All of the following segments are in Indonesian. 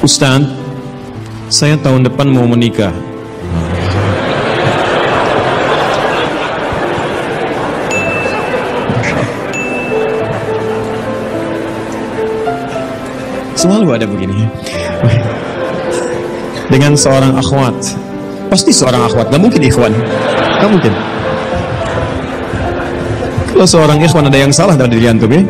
Ustaz, saya tahun depan mau menikah. Selalu ada begini dengan seorang akhwat. Pasti seorang akhwat, gak mungkin ikhwan. Gak mungkin. Kalau seorang ikhwan ada yang salah dari diri antum ya.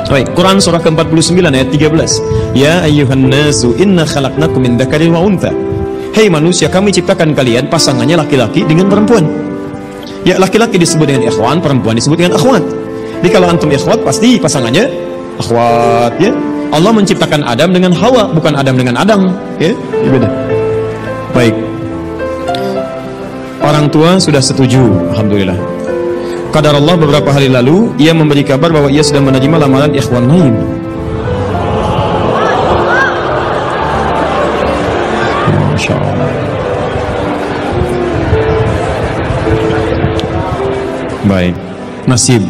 Baik, Quran surah ke-49 ayat 13. Ya ayyuhan nasu inna khalaqnakum min dzakarin wa untha. Hei manusia, kami ciptakan kalian pasangannya laki-laki dengan perempuan. Ya, laki-laki disebut dengan ikhwan, perempuan disebut dengan akhwat. Jadi kalau antum ikhwat pasti pasangannya akhwat ya. Allah menciptakan Adam dengan Hawa, bukan Adam dengan Adam ya, beda. Baik, orang tua sudah setuju, alhamdulillah. Qadar Allah beberapa hari lalu ia memberi kabar bahwa ia sudah menerima lamaran ikhwan lain. Masya Allah. Baik, nasib.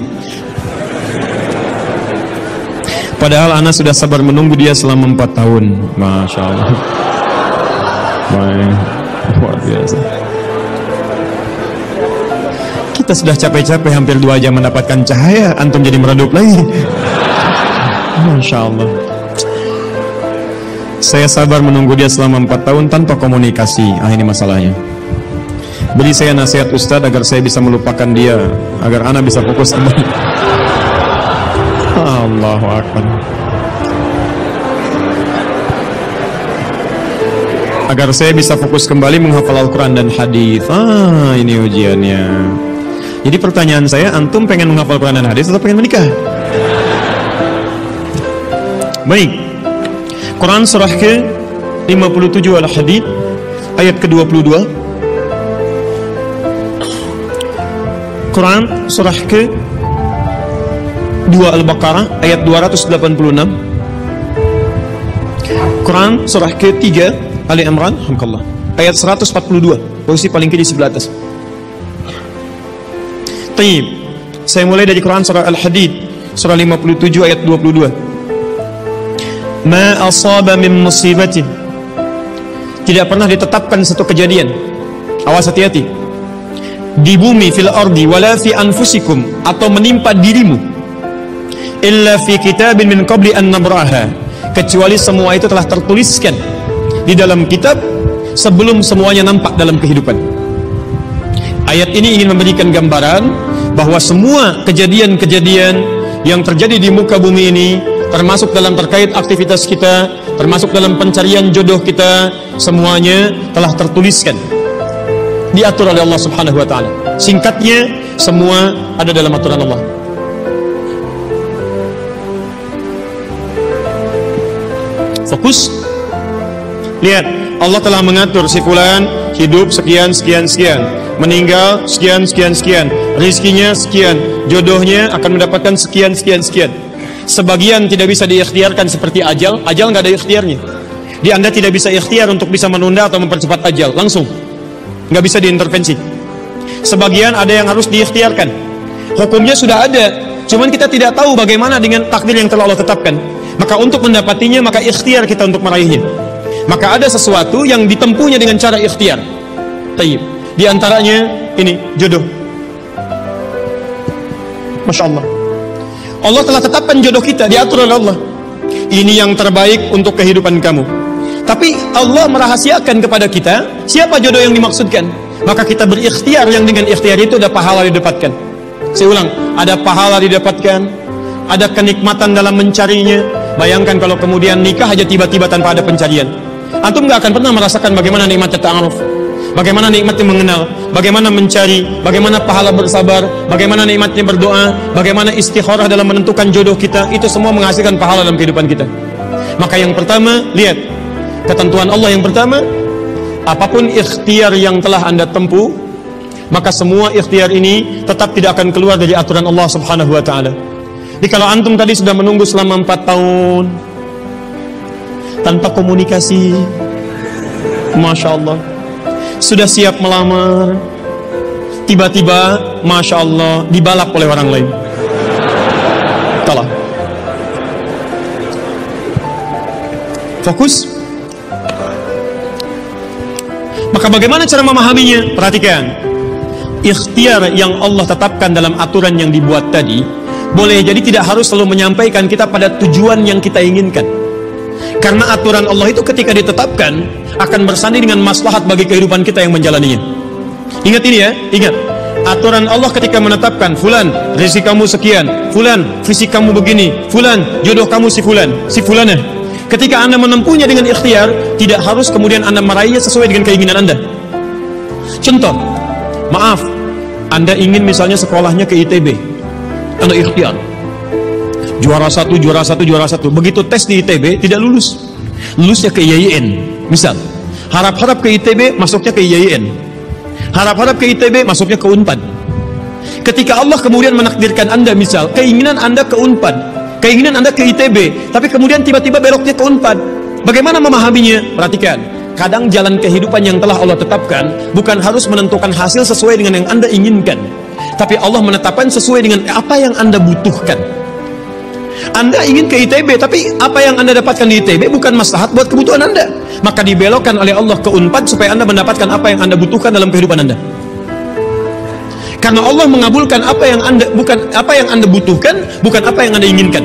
Padahal anak sudah sabar menunggu dia selama 4 tahun. Masya Allah. Baik, luar biasa. Kita sudah capek-capek hampir 2 jam mendapatkan cahaya, antum jadi meredup lagi. Masya Allah. Saya sabar menunggu dia selama 4 tahun tanpa komunikasi. Ini masalahnya. Beri saya nasihat Ustaz agar saya bisa melupakan dia, agar anak bisa fokus kembali. Allahu Akbar. Agar saya bisa fokus kembali menghafal Al-Quran dan hadis. Ini ujiannya. Jadi pertanyaan saya, antum pengen menghafal Quran dan hadis atau pengen menikah? Baik. Quran surah ke-57 Al-Hadid ayat ke-22. Quran surah ke-2 Al-Baqarah ayat 286. Quran surah ke-3 Ali Imran ayat 142, posisi paling kiri sebelah atas. Taib. Saya mulai dari Quran surah Al-Hadid surah 57 ayat 22. Ma asaba min musibatin, tidak pernah ditetapkan satu kejadian, awas hati-hati, di bumi fil ardi wala fi anfusikum, atau menimpa dirimu, illa fi kitabin min qabli an nabraha, kecuali semua itu telah tertuliskan di dalam kitab sebelum semuanya nampak dalam kehidupan. Ayat ini ingin memberikan gambaran bahwa semua kejadian-kejadian yang terjadi di muka bumi ini, termasuk dalam terkait aktivitas kita, termasuk dalam pencarian jodoh kita, semuanya telah tertuliskan, diatur oleh Allah Subhanahu wa taala. Singkatnya, semua ada dalam aturan Allah. Fokus. Lihat, Allah telah mengatur si fulan hidup sekian sekian sekian, meninggal sekian sekian sekian, rizkinya sekian, jodohnya akan mendapatkan sekian sekian sekian. Sebagian tidak bisa diikhtiarkan seperti ajal nggak ada ikhtiarnya. Di Anda tidak bisa ikhtiar untuk bisa menunda atau mempercepat ajal, langsung nggak bisa diintervensi. Sebagian ada yang harus diikhtiarkan, hukumnya sudah ada, cuman kita tidak tahu bagaimana dengan takdir yang telah Allah tetapkan. Maka untuk mendapatinya, maka ikhtiar kita untuk meraihnya. Maka ada sesuatu yang ditempuhnya dengan cara ikhtiar. Taib. Di antaranya ini jodoh. Masya Allah. Allah telah tetapkan jodoh kita, diatur oleh Allah. Ini yang terbaik untuk kehidupan kamu. Tapi Allah merahasiakan kepada kita siapa jodoh yang dimaksudkan. Maka kita berikhtiar, yang dengan ikhtiar itu ada pahala didapatkan. Saya ulang, ada pahala didapatkan, ada kenikmatan dalam mencarinya. Bayangkan kalau kemudian nikah aja tiba-tiba tanpa ada pencarian. Antum gak akan pernah merasakan bagaimana nikmatnya ta'aruf, bagaimana nikmatnya mengenal, bagaimana mencari, bagaimana pahala bersabar, bagaimana nikmatnya berdoa, bagaimana istikharah dalam menentukan jodoh kita. Itu semua menghasilkan pahala dalam kehidupan kita. Maka yang pertama, lihat ketentuan Allah yang pertama, apapun ikhtiar yang telah Anda tempuh, maka semua ikhtiar ini tetap tidak akan keluar dari aturan Allah Subhanahu wa taala. Jadi kalau antum tadi sudah menunggu selama 4 tahun tanpa komunikasi, Masya Allah, sudah siap melamar, tiba-tiba Masya Allah dibalap oleh orang lain. Tolong fokus. Maka bagaimana cara memahaminya? Perhatikan. Ikhtiar yang Allah tetapkan dalam aturan yang dibuat tadi, boleh jadi tidak harus selalu menyampaikan kita pada tujuan yang kita inginkan. Karena aturan Allah itu ketika ditetapkan akan bersanding dengan maslahat bagi kehidupan kita yang menjalaninya. Ingat ini ya, ingat. Aturan Allah ketika menetapkan, fulan rezeki kamu sekian, fulan fisik kamu begini, fulan jodoh kamu si fulan, si fulanah. Ketika Anda menempuhnya dengan ikhtiar, tidak harus kemudian Anda meraihnya sesuai dengan keinginan Anda. Contoh, maaf, Anda ingin misalnya sekolahnya ke ITB, Anda ikhtiar juara satu, juara satu, juara satu. Begitu tes di ITB tidak lulus, lulusnya ke IAIN. Misal, harap-harap ke ITB, masuknya ke IAIN. Harap-harap ke ITB, masuknya ke UNPAD. Ketika Allah kemudian menakdirkan Anda, misal keinginan Anda ke UNPAD, keinginan Anda ke ITB, tapi kemudian tiba-tiba beloknya ke UNPAD, bagaimana memahaminya? Perhatikan, kadang jalan kehidupan yang telah Allah tetapkan bukan harus menentukan hasil sesuai dengan yang Anda inginkan, tapi Allah menetapkan sesuai dengan apa yang Anda butuhkan. Anda ingin ke ITB, tapi apa yang Anda dapatkan di ITB bukan maslahat buat kebutuhan Anda, maka dibelokkan oleh Allah ke UNPAD supaya Anda mendapatkan apa yang Anda butuhkan dalam kehidupan Anda. Karena Allah mengabulkan apa yang Anda butuhkan, bukan apa yang Anda inginkan.